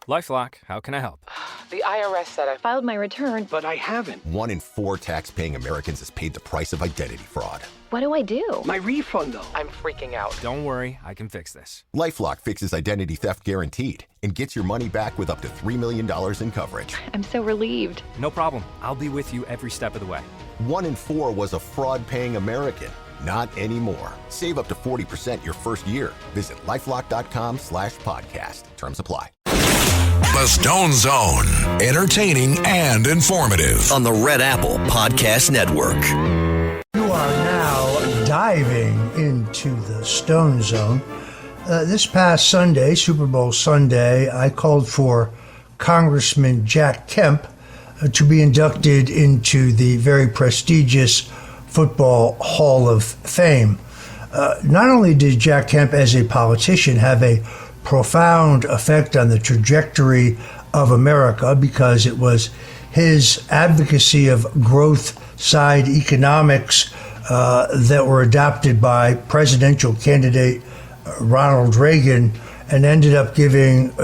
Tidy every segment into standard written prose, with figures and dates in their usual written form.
LifeLock, how can I help? The IRS said I filed my return, but I haven't. 1 in 4 tax-paying Americans has paid the price of identity fraud. What do I do? My refund, though. I'm freaking out. Don't worry, I can fix this. LifeLock fixes identity theft guaranteed and gets your money back with up to $3 million in coverage. I'm so relieved. No problem. I'll be with you every step of the way. 1 in 4 was a fraud-paying American. Not anymore. Save up to 40% your first year. Visit LifeLock.com/podcast. Terms apply. The Stone Zone. Entertaining and informative. On the Red Apple Podcast Network. You are now diving into the Stone Zone. This past Sunday, Super Bowl Sunday, I called for Congressman Jack Kemp to be inducted into the very prestigious Football Hall of Fame. Not only did Jack Kemp as a politician have a profound effect on the trajectory of America, because it was his advocacy of growth side economics that were adopted by presidential candidate Ronald Reagan and ended up giving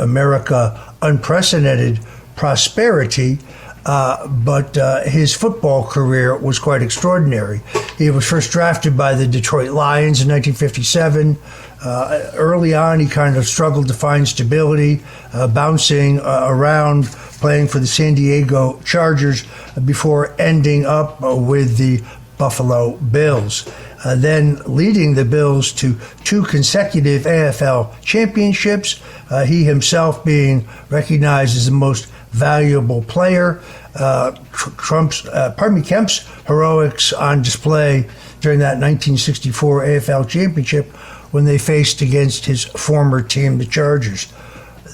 America unprecedented prosperity. But his football career was quite extraordinary. He was first drafted by the Detroit Lions in 1957. Early on, he kind of struggled to find stability, bouncing around, playing for the San Diego Chargers before ending up with the Buffalo Bills. Then leading the Bills to 2 consecutive AFL championships, he himself being recognized as the most valuable player. Kemp's heroics on display during that 1964 AFL championship when they faced against his former team, the Chargers.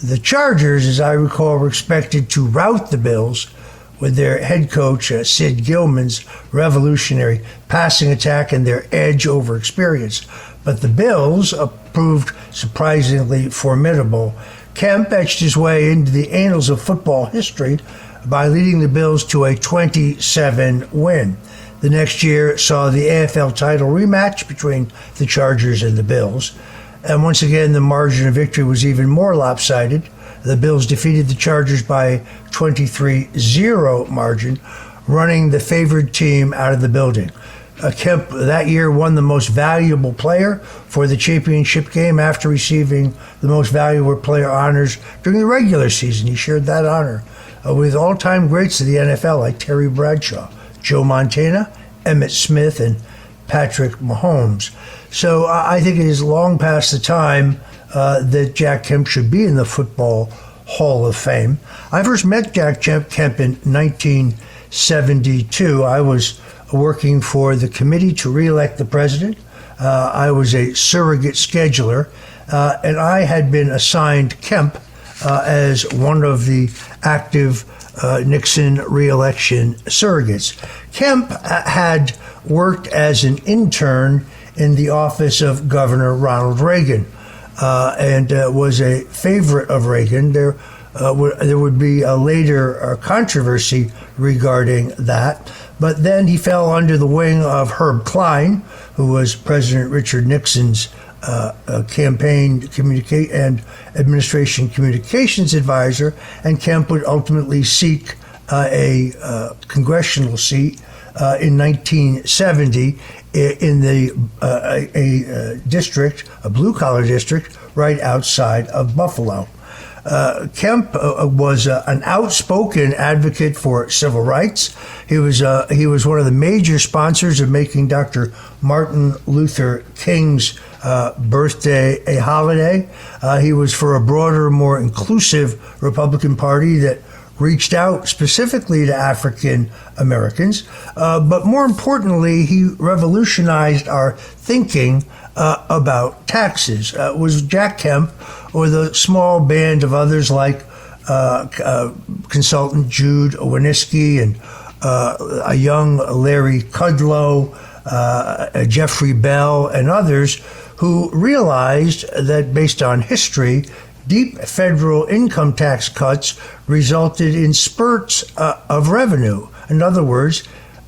The Chargers, as I recall, were expected to rout the Bills with their head coach, Sid Gilman's revolutionary passing attack and their edge over experience. But the Bills proved surprisingly formidable. Kemp etched his way into the annals of football history by leading the Bills to a 27 win. The next year saw the AFL title rematch between the Chargers and the Bills. And once again, the margin of victory was even more lopsided. The Bills defeated the Chargers by a 23-0 margin, running the favored team out of the building. Kemp that year won the most valuable player for the championship game after receiving the most valuable player honors during the regular season. He shared that honor with all-time greats of the NFL like Terry Bradshaw, Joe Montana, Emmitt Smith, and Patrick Mahomes. So I think it is long past the time that Jack Kemp should be in the Football Hall of Fame. I first met Jack Kemp in 1972. I was working for the committee to re-elect the president. I was a surrogate scheduler, and I had been assigned Kemp as one of the active Nixon re-election surrogates. Kemp had worked as an intern in the office of Governor Ronald Reagan and was a favorite of Reagan. There would be a later controversy regarding that. But then he fell under the wing of Herb Klein, who was President Richard Nixon's campaign and administration communications advisor, and Kemp would ultimately seek a congressional seat in 1970 in a district, a blue-collar district, right outside of Buffalo. Kemp was an outspoken advocate for civil rights. He was one of the major sponsors of making Dr. Martin Luther King's birthday a holiday. He was for a broader, more inclusive Republican Party that reached out specifically to African Americans. But more importantly, he revolutionized our thinking about taxes. It was Jack Kemp with a small band of others like consultant Jude Oweniski and a young Larry Kudlow, Jeffrey Bell, and others who realized that based on history, deep federal income tax cuts resulted in spurts of revenue. In other words,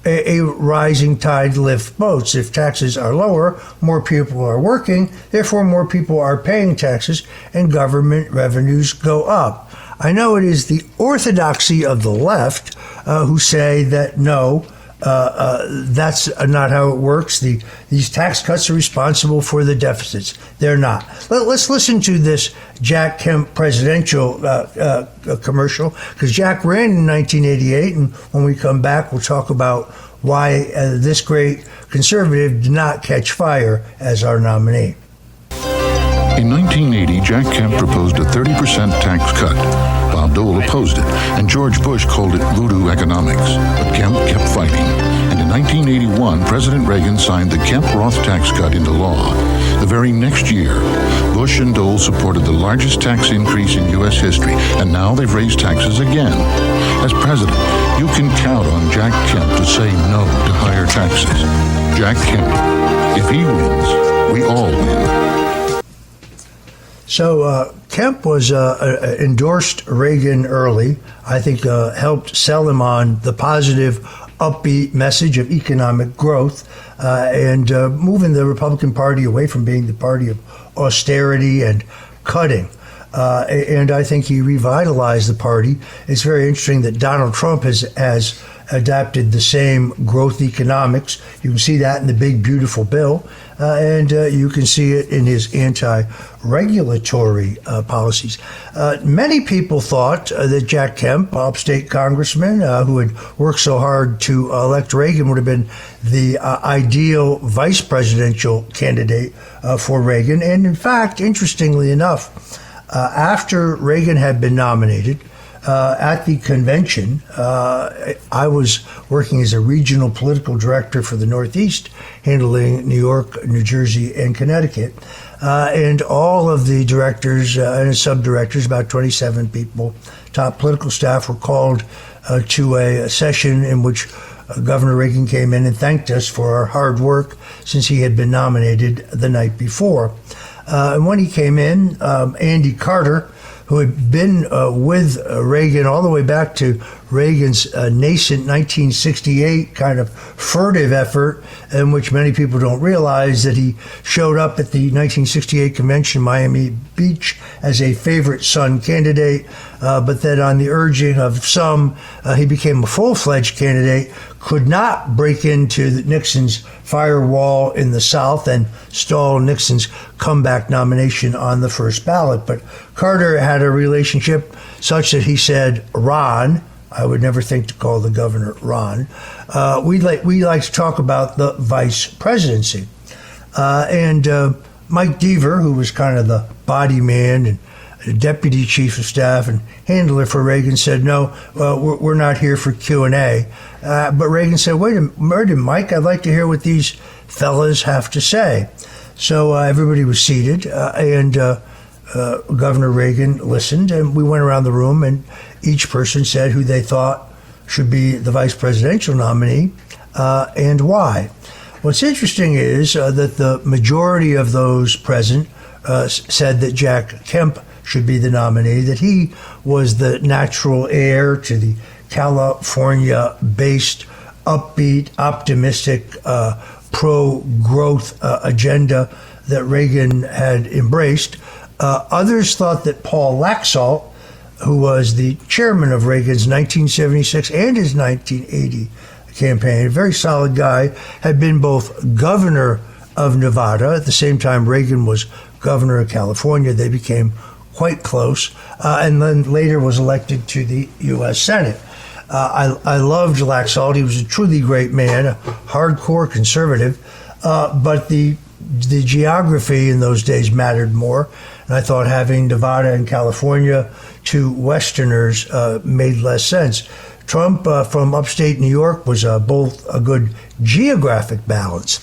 a rising tide lifts boats. If taxes are lower, more people are working, therefore more people are paying taxes, and government revenues go up. I know it is the orthodoxy of the left who say that no, that's not how it works. These tax cuts are responsible for the deficits. They're not. Let's listen to this Jack Kemp presidential commercial, because Jack ran in 1988, and when we come back, we'll talk about why this great conservative did not catch fire as our nominee. In 1980, Jack Kemp proposed a 30% tax cut. Bob Dole opposed it, and George Bush called it voodoo economics. But Kemp kept fighting. And in 1981, President Reagan signed the Kemp-Roth tax cut into law. The very next year, Bush and Dole supported the largest tax increase in U.S. history, and now they've raised taxes again. As president, you can count on Jack Kemp to say no to higher taxes. Jack Kemp. If he wins, we all win. So Kemp was endorsed Reagan early. I think helped sell him on the positive, upbeat message of economic growth and moving the Republican Party away from being the party of austerity and cutting. And I think he revitalized the party. It's very interesting that Donald Trump has adapted the same growth economics. You can see that in the big, beautiful bill, and you can see it in his anti-regulatory policies. Many people thought that Jack Kemp, upstate congressman who had worked so hard to elect Reagan, would have been the ideal vice presidential candidate for Reagan. And in fact, interestingly enough, after Reagan had been nominated, at the convention, I was working as a regional political director for the Northeast, handling New York, New Jersey, and Connecticut. And all of the directors and sub-directors, about 27 people, top political staff, were called to a session in which Governor Reagan came in and thanked us for our hard work since he had been nominated the night before. And when he came in, Andy Carter, who had been with Reagan all the way back to Reagan's nascent 1968 kind of furtive effort, in which many people don't realize that he showed up at the 1968 convention in Miami Beach as a favorite son candidate, but then on the urging of some, he became a full-fledged candidate, could not break into Nixon's firewall in the South and stall Nixon's comeback nomination on the first ballot. But Carter had a relationship such that he said, Ron, I would never think to call the governor Ron, we like to talk about the vice presidency. And Mike Deaver, who was kind of the body man and deputy chief of staff and handler for Reagan, said, no, we're not here for Q&A. But Reagan said, wait a minute, Mike, I'd like to hear what these fellas have to say. So everybody was seated, and Governor Reagan listened, and we went around the room, and each person said who they thought should be the vice presidential nominee and why. What's interesting is that the majority of those present said that Jack Kemp should be the nominee, that he was the natural heir to the California-based, upbeat, optimistic, pro-growth agenda that Reagan had embraced. Others thought that Paul Laxalt, who was the chairman of Reagan's 1976 and his 1980 campaign, a very solid guy, had been both governor of Nevada. At the same time, Reagan was governor of California. They became quite close, and then later was elected to the U.S. Senate. I loved Laxalt. He was a truly great man, a hardcore conservative, but the geography in those days mattered more. And I thought having Nevada and California, two Westerners, made less sense. Trump from upstate New York was both a good geographic balance.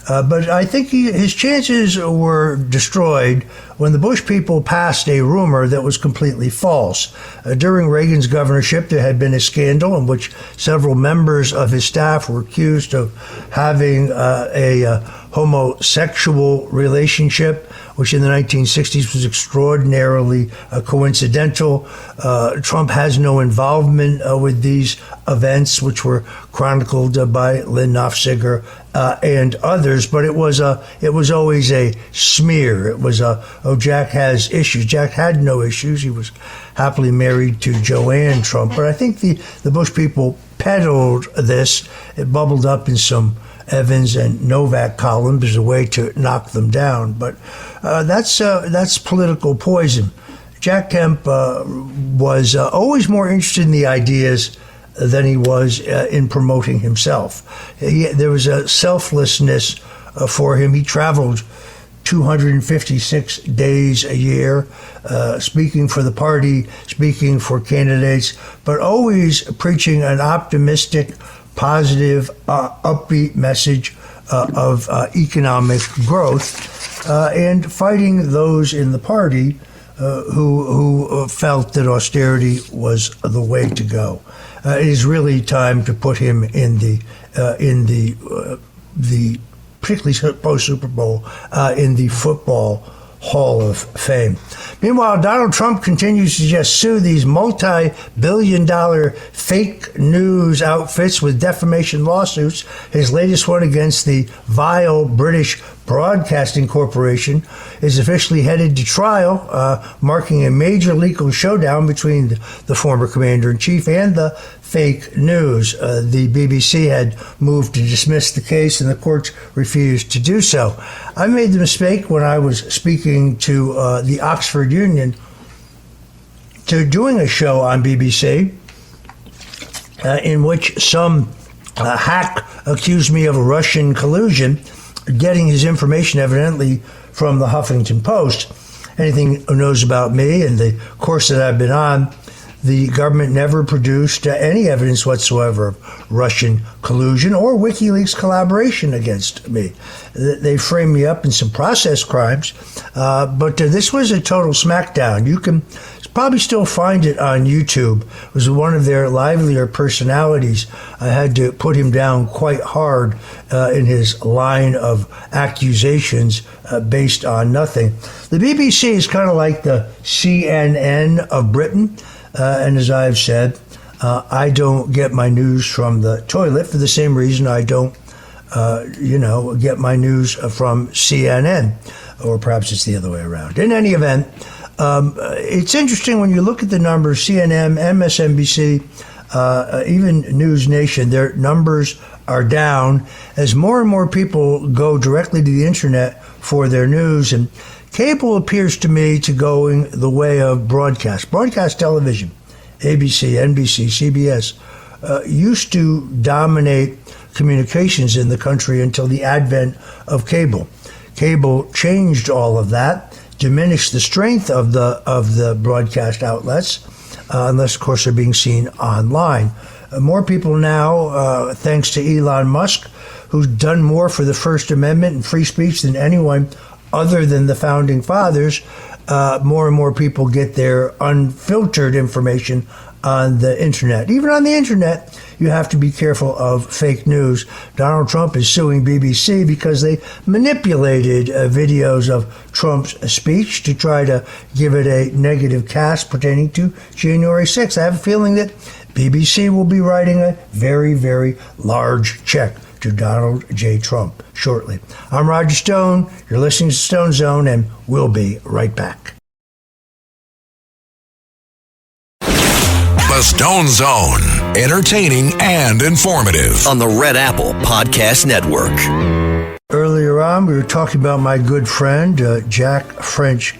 But I think his chances were destroyed when the Bush people passed a rumor that was completely false. During Reagan's governorship, there had been a scandal in which several members of his staff were accused of having a homosexual relationship which in the 1960s was extraordinarily coincidental. Trump has no involvement with these events, which were chronicled by Lynn Nofziger and others, but it was always a smear. It was Jack has issues. Jack had no issues. He was happily married to Joanne Trump, but I think the Bush people peddled this. It bubbled up in some Evans and Novak columns as a way to knock them down, but that's political poison. Jack Kemp was always more interested in the ideas than he was in promoting himself. There was a selflessness for him. He traveled 256 days a year, speaking for the party, speaking for candidates, but always preaching an optimistic, positive, upbeat message of economic growth and fighting those in the party who felt that austerity was the way to go. It is really time to put him in the particularly post Super Bowl in the Football Hall of Fame. Meanwhile, Donald Trump continues to just sue these multi-billion-dollar fake news outfits with defamation lawsuits. His latest one against the vile British Broadcasting Corporation is officially headed to trial, marking a major legal showdown between the former commander-in-chief and the fake news. The BBC had moved to dismiss the case, and the courts refused to do so. I made the mistake when I was speaking to the Oxford Union to doing a show on BBC in which some hack accused me of a Russian collusion, getting his information evidently from the Huffington Post. Anything who knows about me and the course that I've been on, the government never produced any evidence whatsoever of Russian collusion or WikiLeaks collaboration against me. They framed me up in some process crimes, but this was a total smackdown. You can probably still find it on YouTube. It was one of their livelier personalities. I had to put him down quite hard in his line of accusations based on nothing. The BBC is kind of like the CNN of Britain. And as I've said, I don't get my news from the toilet for the same reason I don't, get my news from CNN, or perhaps it's the other way around. In any event, it's interesting when you look at the numbers, CNN, MSNBC, even News Nation, their numbers are down as more and more people go directly to the internet for their news. And cable appears to me to going the way of broadcast television. ABC, NBC, CBS used to dominate communications in the country until the advent of cable. Cable changed all of that, diminished the strength of the broadcast outlets, unless, of course, they're being seen online. More people now, thanks to Elon Musk, who's done more for the First Amendment and free speech than anyone other than the Founding Fathers, more and more people get their unfiltered information on the internet. Even on the internet, you have to be careful of fake news. Donald Trump is suing BBC because they manipulated videos of Trump's speech to try to give it a negative cast pertaining to January 6th. I have a feeling that BBC will be writing a very, very large check to Donald J. Trump shortly. I'm Roger Stone. You're listening to Stone Zone, and we'll be right back. The Stone Zone, entertaining and informative. On the Red Apple Podcast Network. Earlier on, we were talking about my good friend, Jack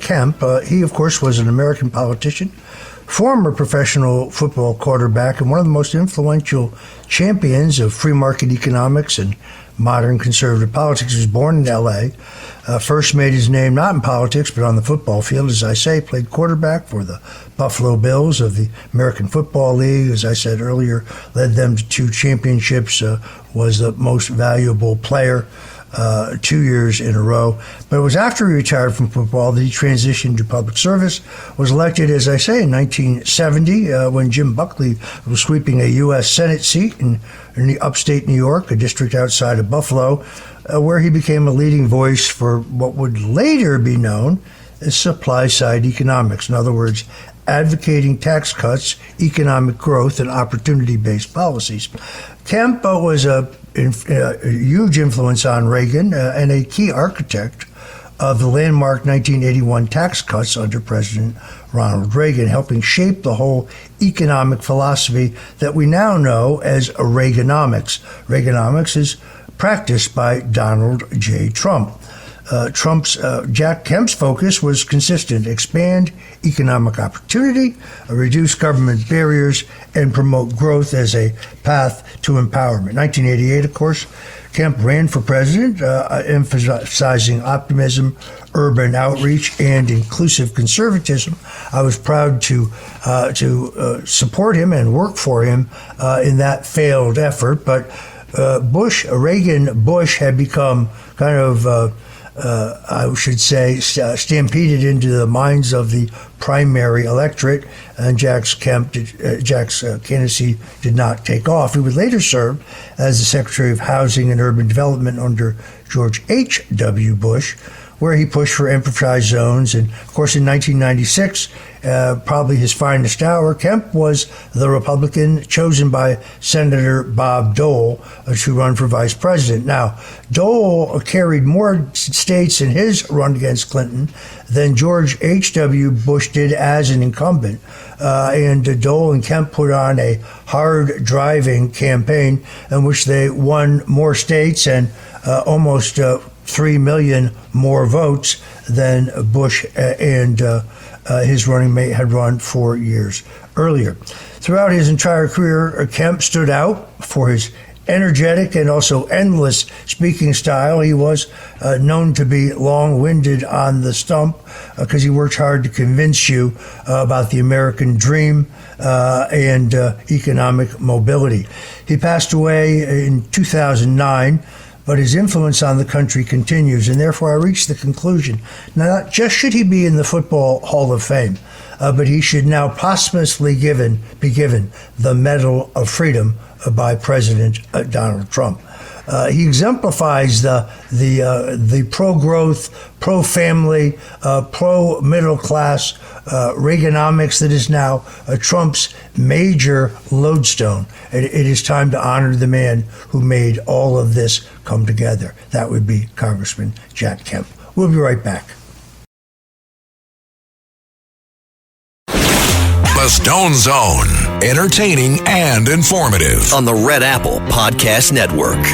Kemp. He, of course, was an American politician, former professional football quarterback, and one of the most influential champions of free market economics and modern conservative politics. He was born in L.A., first made his name not in politics, but on the football field, as I say, played quarterback for the Buffalo Bills of the American Football League. As I said earlier, led them to 2 championships, was the most valuable player 2 years in a row. But it was after he retired from football that he transitioned to public service, was elected, as I say, in 1970 when Jim Buckley was sweeping a U.S. Senate seat in upstate New York, a district outside of Buffalo. where he became a leading voice for what would later be known as supply-side economics. In other words, advocating tax cuts, economic growth, and opportunity-based policies. Kemp was a huge influence on Reagan and a key architect of the landmark 1981 tax cuts under President Ronald Reagan, helping shape the whole economic philosophy that we now know as Reaganomics. Reaganomics is practiced by Donald J. Trump. Jack Kemp's focus was consistent: expand economic opportunity, reduce government barriers, and promote growth as a path to empowerment. 1988, of course, Kemp ran for president, emphasizing optimism, urban outreach, and inclusive conservatism. I was proud to support him and work for him in that failed effort, but Reagan-Bush had become kind of I should say, stampeded into the minds of the primary electorate, and Jack's candidacy did not take off. He would later serve as the Secretary of Housing and Urban Development under George H.W. Bush, where he pushed for enterprise zones. And, of course, in 1996, probably his finest hour, Kemp was the Republican chosen by Senator Bob Dole to run for vice president. Now, Dole carried more states in his run against Clinton than George H.W. Bush did as an incumbent. And Dole and Kemp put on a hard-driving campaign in which they won more states and almost 3 million more votes than Bush and his running mate had run 4 years earlier. Throughout his entire career, Kemp stood out for his energetic and also endless speaking style. He was known to be long-winded on the stump because he worked hard to convince you about the American dream and economic mobility. He passed away in 2009, but his influence on the country continues, and therefore I reached the conclusion, not just should he be in the Football Hall of Fame, but he should now posthumously be given the Medal of Freedom by President Donald Trump. He exemplifies the pro-growth, pro-family, pro-middle class Reaganomics that is now Trump's major lodestone. It is time to honor the man who made all of this come together. That would be Congressman Jack Kemp. We'll be right back. The Stone Zone, entertaining and informative. On the Red Apple Podcast Network.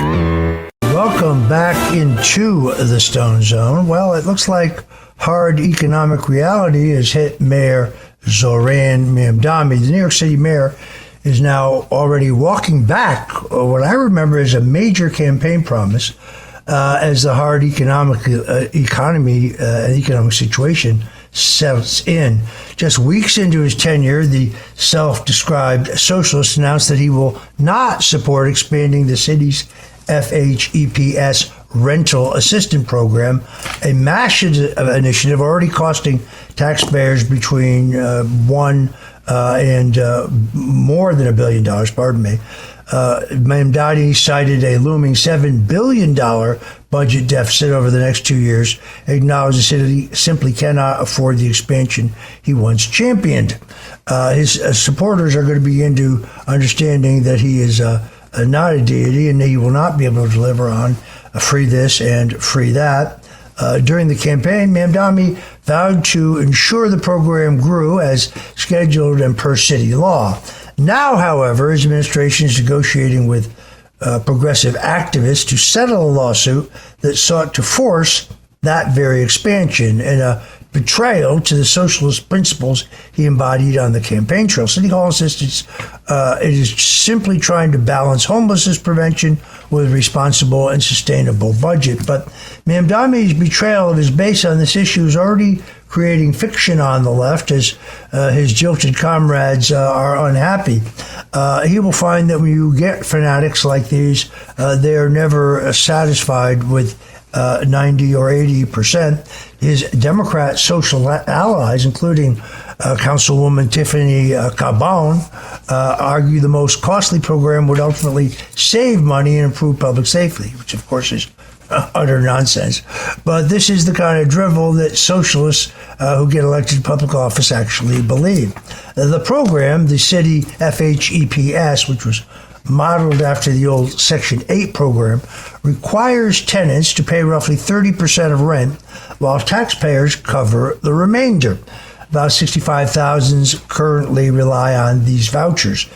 Welcome back into the Stone Zone. Well, it looks like hard economic reality has hit Mayor Zoran Mamdani. The New York City mayor is now already walking back what I remember as a major campaign promise as the hard economic situation settles in. Just weeks into his tenure, the self-described socialist announced that he will not support expanding the city's FHEPS rental assistance program, a massive initiative already costing taxpayers between $1 and more than $1 billion, pardon me. Mamdani cited a looming $7 billion budget deficit over the next 2 years, acknowledged the city simply cannot afford the expansion he once championed. His supporters are going to begin to understanding that he is not a deity and he will not be able to deliver on free this and free that. During the campaign, Mamdani vowed to ensure the program grew as scheduled and per city law. Now, however, his administration is negotiating with progressive activists to settle a lawsuit that sought to force that very expansion in a betrayal to the socialist principles he embodied on the campaign trail. City Hall insists it is simply trying to balance homelessness prevention with a responsible and sustainable budget. But Mamdani's betrayal of his base on this issue is already creating fiction on the left as his jilted comrades are unhappy. He will find that when you get fanatics like these, they are never satisfied with 90 or 80%. His Democrat social allies, including Councilwoman Tiffany Cabon, argue the most costly program would ultimately save money and improve public safety, which of course is utter nonsense. But this is the kind of drivel that socialists who get elected to public office actually believe. The program, the city FHEPS, which was modeled after the old Section 8 program, requires tenants to pay roughly 30% of rent, while taxpayers cover the remainder. About 65,000 currently rely on these vouchers.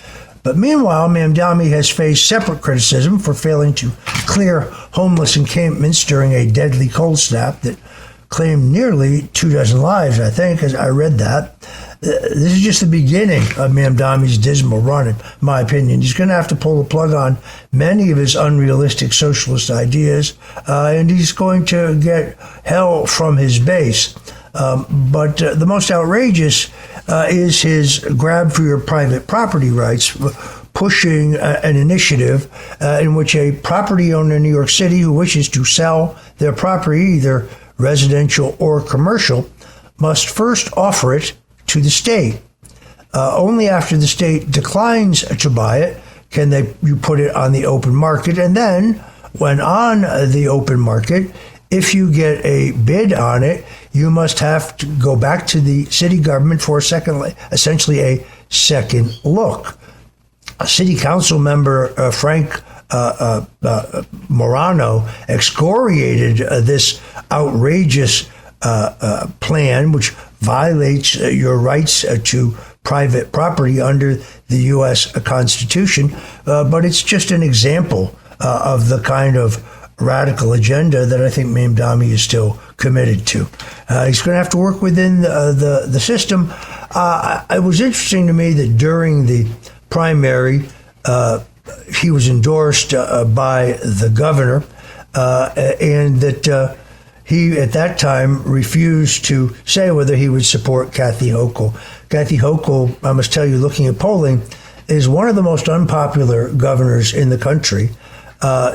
But meanwhile, Mamdani has faced separate criticism for failing to clear homeless encampments during a deadly cold snap that claimed nearly 24 lives, I think, as I read that. This is just the beginning of Mamdani's dismal run, in my opinion. He's going to have to pull the plug on many of his unrealistic socialist ideas, and he's going to get hell from his base. But the most outrageous is his grab for your private property rights, pushing an initiative in which a property owner in New York City who wishes to sell their property, either residential or commercial, must first offer it to the state. Only after the state declines to buy it can you put it on the open market, and then when on the open market, if you get a bid on it, you must have to go back to the city government for essentially a second look. City council member Frank Morano excoriated this outrageous plan, which violates your rights to private property under the U.S. Constitution. But it's just an example of the kind of radical agenda that I think Mamdani is still committed to. He's going to have to work within the system. It was interesting to me that during the primary, he was endorsed by the governor, and that he, at that time, refused to say whether he would support Kathy Hochul. Kathy Hochul, I must tell you, looking at polling, is one of the most unpopular governors in the country.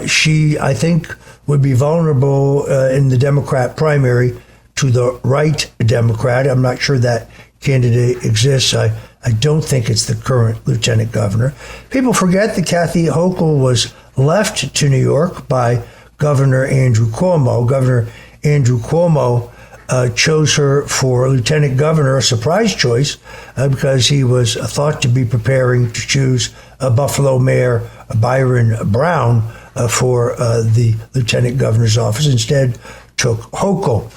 She, I think, would be vulnerable in the Democrat primary to the right Democrat. I'm not sure that candidate exists. I don't think it's the current lieutenant governor. People forget that Kathy Hochul was left to New York by Governor Andrew Cuomo. Governor Andrew Cuomo chose her for lieutenant governor, a surprise choice, because he was thought to be preparing to choose Buffalo Mayor Byron Brown for the lieutenant governor's office. Instead, took Hochul.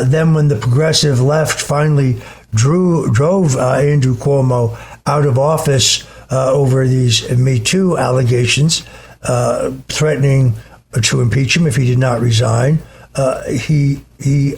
Then when the progressive left finally drove Andrew Cuomo out of office over these Me Too allegations, threatening to impeach him if he did not resign, he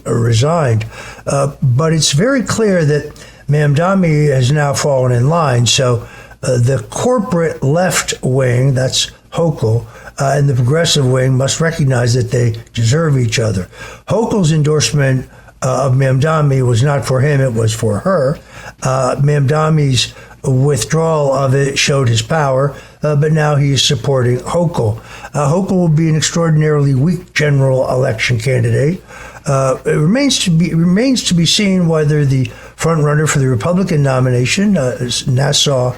resigned. But it's very clear that Mamdani has now fallen in line. So the corporate left wing, that's Hochul, and the progressive wing must recognize that they deserve each other. Hochul's endorsement of Mamdani was not for him, it was for her. Mamdani's withdrawal of it showed his power, but now he is supporting Hochul. Hochul will be an extraordinarily weak general election candidate. It remains to be seen whether the frontrunner for the Republican nomination, Nassau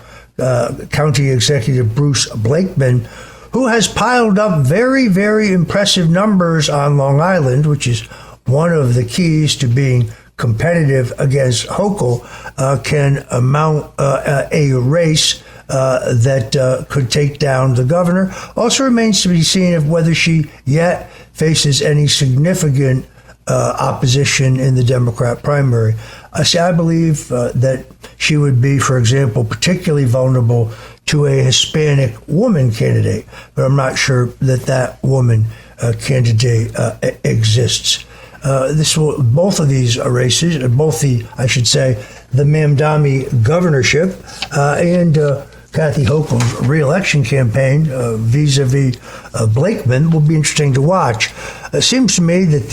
County Executive Bruce Blakeman, who has piled up very, very impressive numbers on Long Island, which is one of the keys to being competitive against Hochul, can mount a race that could take down the governor. Also remains to be seen of whether she yet faces any significant opposition in the Democrat primary. I believe that she would be, for example, particularly vulnerable to a Hispanic woman candidate, but I'm not sure that that woman candidate exists. Both of these races, the Mamdani governorship and Kathy Hochul's re-election campaign vis-a-vis Blakeman will be interesting to watch. It seems to me that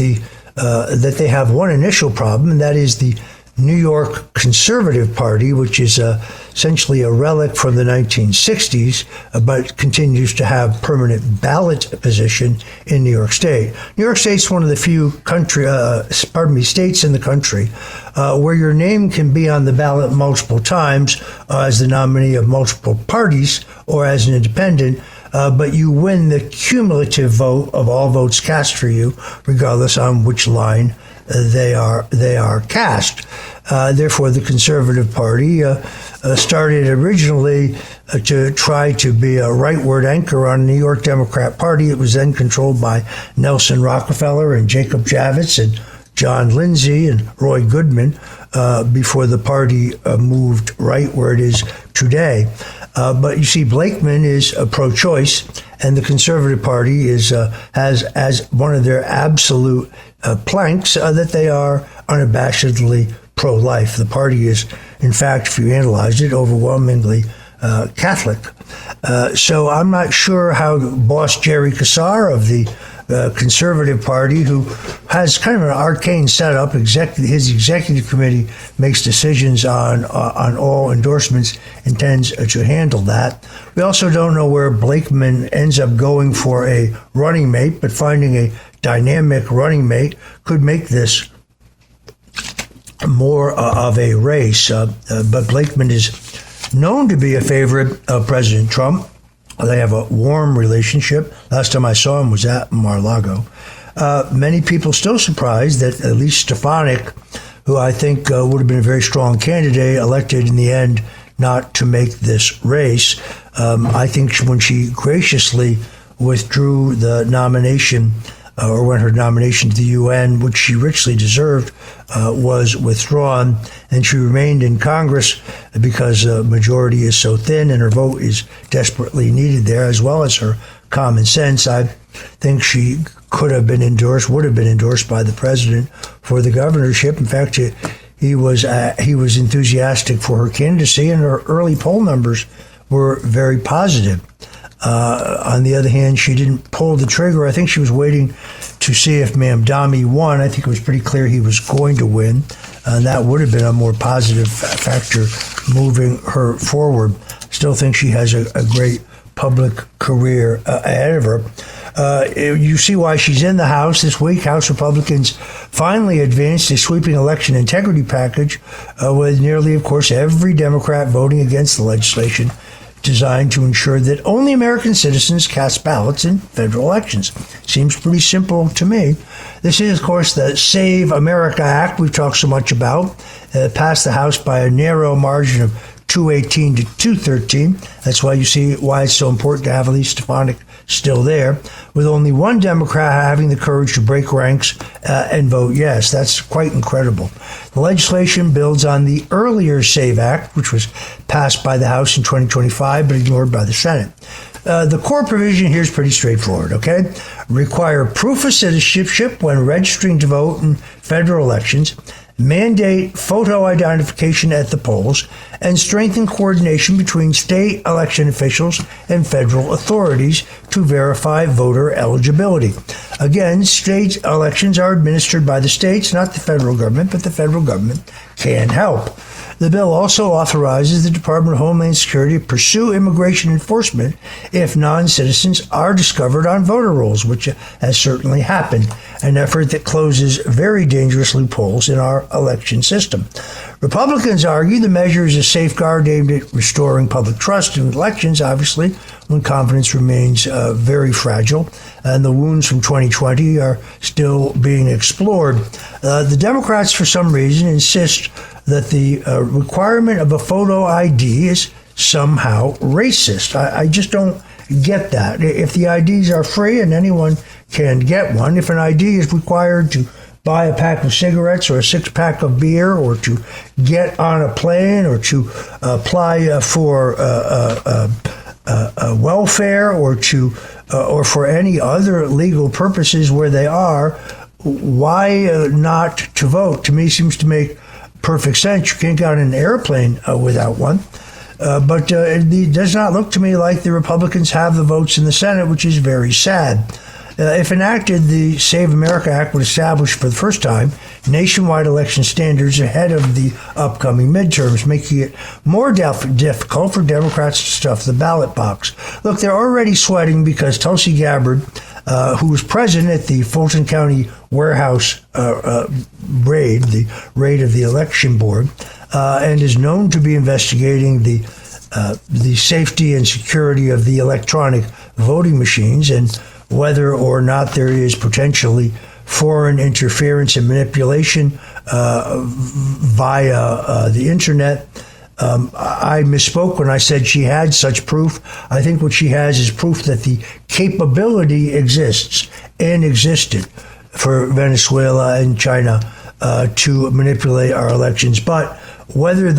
they have one initial problem, and that is the New York Conservative Party, which is essentially a relic from the 1960s, but continues to have permanent ballot position in New York State. New York State's one of the few states in the country where your name can be on the ballot multiple times as the nominee of multiple parties or as an independent, but you win the cumulative vote of all votes cast for you, regardless on which line they are cast. Therefore, the Conservative Party started originally to try to be a rightward anchor on the New York Democrat Party. It was then controlled by Nelson Rockefeller and Jacob Javits and John Lindsay and Roy Goodman before the party moved right where it is today. But you see, Blakeman is pro-choice, and the Conservative Party has as one of their absolute planks that they are unabashedly pro-life. The party is, in fact, if you analyze it, overwhelmingly Catholic. So I'm not sure how boss Jerry Kassar of the Conservative Party, who has kind of an arcane setup, his executive committee makes decisions on all endorsements, intends to handle that. We also don't know where Blakeman ends up going for a running mate, but finding a dynamic running mate could make this more of a race. But Blakeman is known to be a favorite of President Trump. They have a warm relationship. Last time I saw him was at Mar-a-Lago. Many people still surprised that at least Stefanik, who I think would have been a very strong candidate, elected in the end not to make this race. I think when she graciously withdrew the nomination, or when her nomination to the UN, which she richly deserved, was withdrawn, and she remained in Congress because the majority is so thin and her vote is desperately needed there, as well as her common sense. I think she would have been endorsed by the president for the governorship. In fact, he was enthusiastic for her candidacy, and her early poll numbers were very positive. On the other hand, she didn't pull the trigger. I think she was waiting to see if Mamdani won. I think it was pretty clear he was going to win, and that would have been a more positive factor moving her forward. Still think she has a great public career ahead of her. You see why she's in the House this week. House Republicans finally advanced a sweeping election integrity package with nearly, of course, every Democrat voting against the legislation designed to ensure that only American citizens cast ballots in federal elections. Seems pretty simple to me. This is, of course, the Save America Act we've talked so much about. Passed the House by a narrow margin of 218 to 213. That's why you see why it's so important to have Elise Stefanik still there, with only one Democrat having the courage to break ranks and vote yes. That's quite incredible. The legislation builds on the earlier SAVE Act, which was passed by the House in 2025 but ignored by the Senate. The core provision here is pretty straightforward, okay? Require proof of citizenship when registering to vote in federal elections, mandate photo identification at the polls, and strengthen coordination between state election officials and federal authorities to verify voter eligibility. Again, state elections are administered by the states, not the federal government, but the federal government can help. The bill also authorizes the Department of Homeland Security to pursue immigration enforcement if non-citizens are discovered on voter rolls, which has certainly happened, an effort that closes very dangerous loopholes in our election system. Republicans argue the measure is a safeguard aimed at restoring public trust in elections, obviously, when confidence remains very fragile, and the wounds from 2020 are still being explored. The Democrats, for some reason, insist that the requirement of a photo ID is somehow racist. I just don't get that. If the IDs are free and anyone can get one, if an ID is required to buy a pack of cigarettes or a six-pack of beer or to get on a plane or to apply for welfare or for any other legal purposes where they are, why not to vote? To me, seems to make perfect sense. You can't get on an airplane without one. But it does not look to me like the Republicans have the votes in the Senate, which is very sad. If enacted, the Save America Act would establish for the first time nationwide election standards ahead of the upcoming midterms, making it more difficult for Democrats to stuff the ballot box. Look, they're already sweating because Tulsi Gabbard, who was present at the Fulton County warehouse raid, the raid of the election board, and is known to be investigating the safety and security of the electronic voting machines and whether or not there is potentially foreign interference and manipulation via the internet. I misspoke when I said she had such proof. I think what she has is proof that the capability exists and existed for Venezuela and China to manipulate our elections. But whether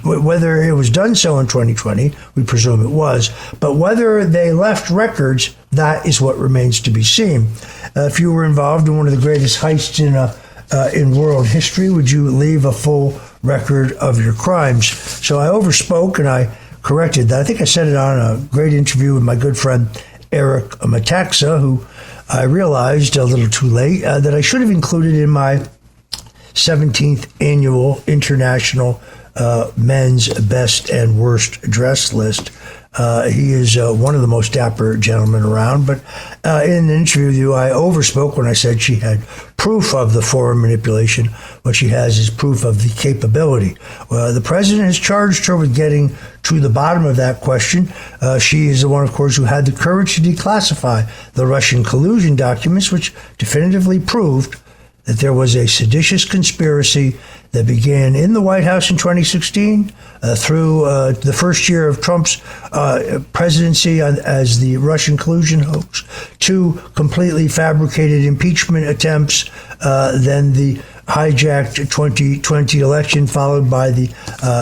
whether it was done so in 2020, we presume it was, but whether they left records, that is what remains to be seen. If you were involved in one of the greatest heists in world history, would you leave a full record of your crimes? So I overspoke and I corrected that. I think I said it on a great interview with my good friend Eric Metaxa, who I realized a little too late that I should have included in my 17th annual International Men's Best and Worst Dressed list. He is one of the most dapper gentlemen around, but in an interview with you, I overspoke when I said she had proof of the foreign manipulation. What she has is proof of the capability. The president has charged her with getting to the bottom of that question. She is the one, of course, who had the courage to declassify the Russian collusion documents, which definitively proved that there was a seditious conspiracy that began in the White House in 2016 through the first year of Trump's presidency as the Russian collusion hoax, two completely fabricated impeachment attempts, then the hijacked 2020 election, followed by the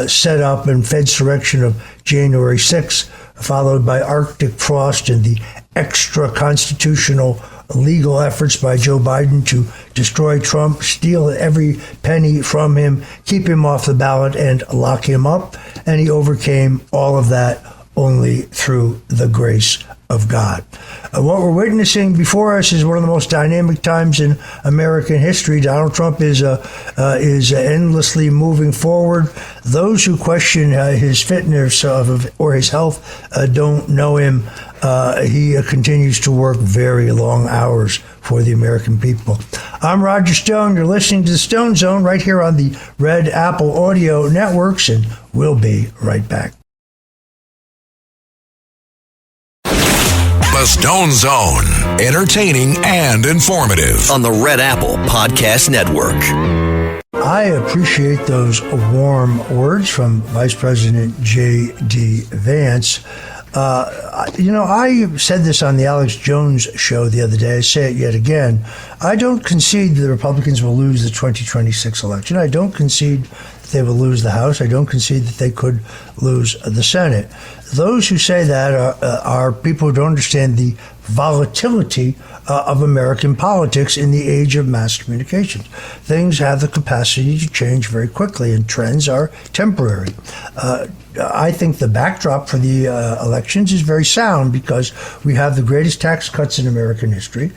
setup and Fedsurrection of January 6th, followed by Arctic frost and the extra-constitutional legal efforts by Joe Biden to destroy Trump, steal every penny from him, keep him off the ballot, and lock him up. And he overcame all of that only through the grace of God. What we're witnessing before us is one of the most dynamic times in American history. Donald Trump is endlessly moving forward. Those who question his fitness or his health don't know him. He continues to work very long hours for the American people. I'm Roger Stone. You're listening to the Stone Zone right here on the Red Apple Audio Networks, and we'll be right back. The Stone Zone, entertaining and informative. On the Red Apple Podcast Network. I appreciate those warm words from Vice President J.D. Vance. I said this on the Alex Jones show the other day. I say it yet again. I don't concede the Republicans will lose the 2026 election. I don't concede that they will lose the House. I don't concede that they could lose the Senate. Those who say that are people who don't understand the volatility of American politics in the age of mass communications. Things have the capacity to change very quickly, and trends are temporary. I think the backdrop for the elections is very sound because we have the greatest tax cuts in American history.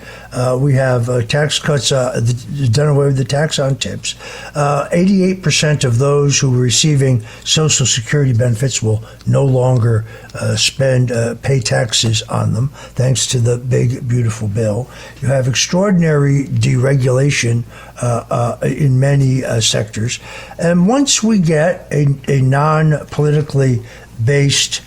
We have tax cuts, done away with the tax on tips. 88% of those who are receiving Social Security benefits will no longer pay taxes on them, thanks to the big, beautiful bill. You have extraordinary deregulation in many sectors. And once we get a non-politically based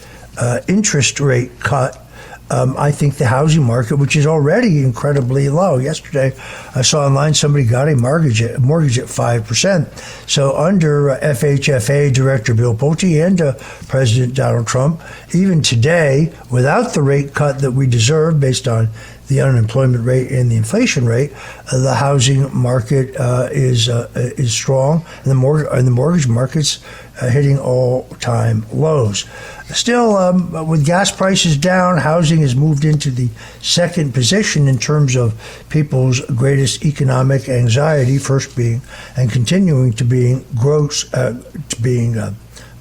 interest rate cut, I think the housing market, which is already incredibly low. Yesterday, I saw online somebody got a mortgage at 5%. So under FHFA Director Bill Pulte and President Donald Trump, even today, without the rate cut that we deserve based on the unemployment rate and the inflation rate, the housing market is strong, and the mortgage market's hitting all-time lows. Still, with gas prices down, housing has moved into the second position in terms of people's greatest economic anxiety, first being and continuing to being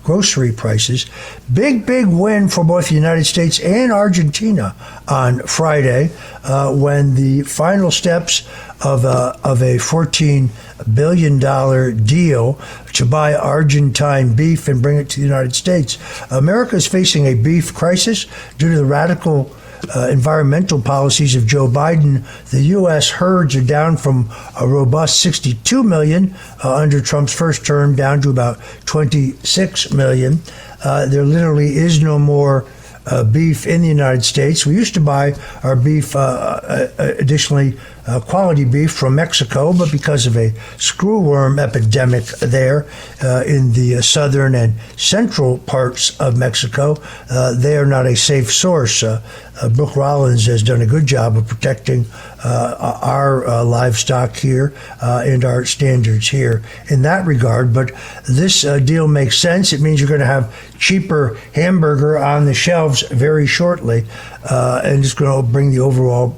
grocery prices. Big win for both the United States and Argentina on Friday when the final steps of a $14 billion deal to buy Argentine beef and bring it to the United States. America is facing a beef crisis due to the radical environmental policies of Joe Biden. The U.S. herds are down from a robust 62 million under Trump's first term down to about 26 million. There literally is no more beef in the United States. We used to buy our beef, additionally, quality beef from Mexico, but because of a screwworm epidemic there in the southern and central parts of Mexico, they are not a safe source. Brooke Rollins has done a good job of protecting our livestock here and our standards here in that regard. But this deal makes sense. It means you're going to have cheaper hamburger on the shelves very shortly, and it's going to bring the overall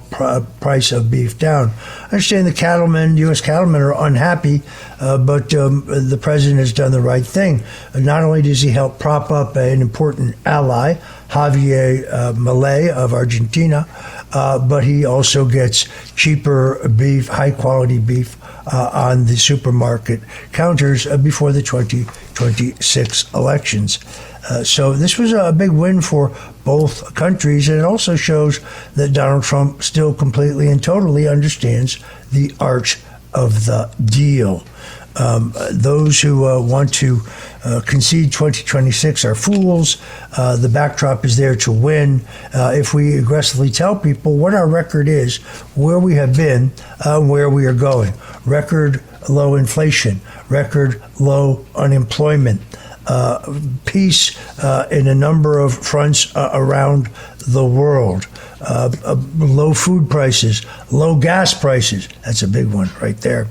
price of beef down. I understand the cattlemen, U.S. cattlemen, are unhappy, but the president has done the right thing. Not only does he help prop up an important ally, Javier Milei of Argentina, but he also gets cheaper beef, high-quality beef on the supermarket counters before the 2026 elections. So this was a big win for both countries, and it also shows that Donald Trump still completely and totally understands the art of the deal. Those who want to concede 2026 are fools. The backdrop is there to win. If we aggressively tell people what our record is, where we have been, where we are going. Record low inflation, record low unemployment, peace in a number of fronts around the world. Low food prices, low gas prices. That's a big one right there.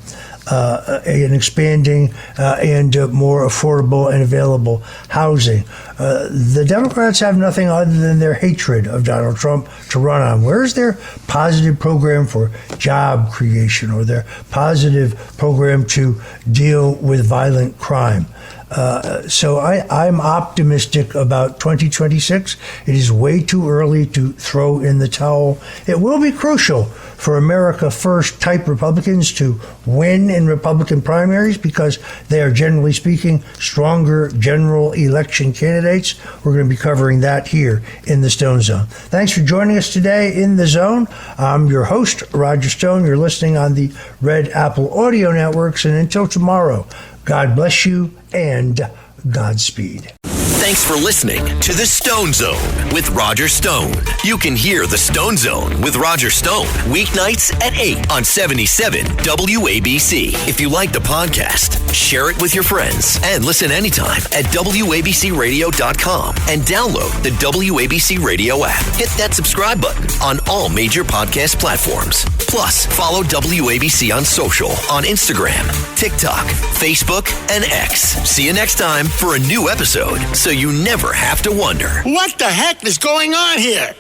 An expanding and more affordable and available housing. The Democrats have nothing other than their hatred of Donald Trump to run on. Where's their positive program for job creation or their positive program to deal with violent crime? So I'm optimistic about 2026. It is way too early to throw in the towel. It will be crucial for America First type Republicans to win in Republican primaries because they are, generally speaking, stronger general election candidates. We're going to be covering that here in the Stone Zone. Thanks for joining us today in the Zone. I'm your host, Roger Stone. You're listening on the Red Apple Audio Networks. And until tomorrow, God bless you and Godspeed. Thanks for listening to The Stone Zone with Roger Stone. You can hear The Stone Zone with Roger Stone weeknights at 8 on 77 WABC. If you like the podcast, share it with your friends and listen anytime at WABCRadio.com and download the WABC Radio app. Hit that subscribe button on all major podcast platforms. Plus, follow WABC on social on Instagram, TikTok, Facebook, and X. See you next time for a new episode so you never have to wonder. What the heck is going on here?